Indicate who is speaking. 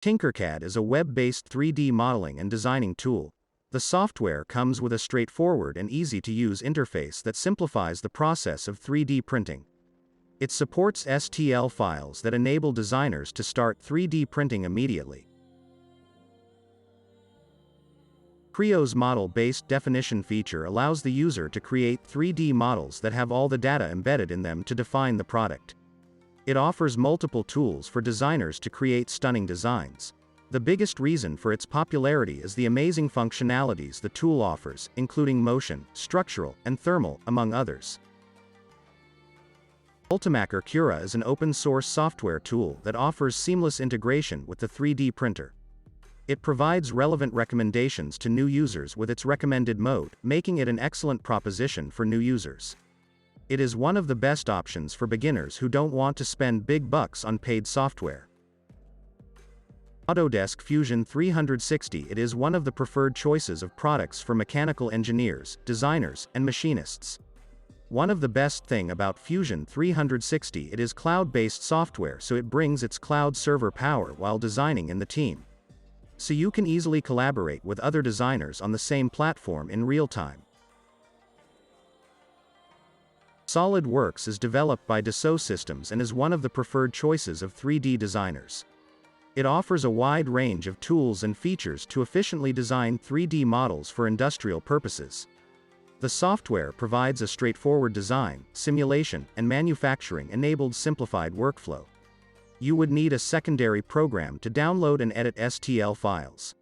Speaker 1: TinkerCad is a web-based 3D modeling and designing tool. The software comes with a straightforward and easy-to-use interface that simplifies the process of 3D printing. It supports STL files that enable designers to start 3D printing immediately. Creo's model-based definition feature allows the user to create 3D models that have all the data embedded in them to define the product. It offers multiple tools for designers to create stunning designs. The biggest reason for its popularity is the amazing functionalities the tool offers, including motion, structural, and thermal, among others. Ultimaker Cura is an open-source software tool that offers seamless integration with the 3D printer. It provides relevant recommendations to new users with its recommended mode, making it an excellent proposition for new users. It is one of the best options for beginners who don't want to spend big bucks on paid software. Autodesk Fusion 360. It is one of the preferred choices of products for mechanical engineers, designers, and machinists. One of the best thing about Fusion 360, it is cloud-based software, so it brings its cloud server power while designing in the team. So you can easily collaborate with other designers on the same platform in real time. Solidworks is developed by Dassault Systems and is one of the preferred choices of 3D designers. It offers a wide range of tools and features to efficiently design 3D models for industrial purposes. The software provides a straightforward design, simulation, and manufacturing-enabled simplified workflow. You would need a secondary program to download and edit STL files.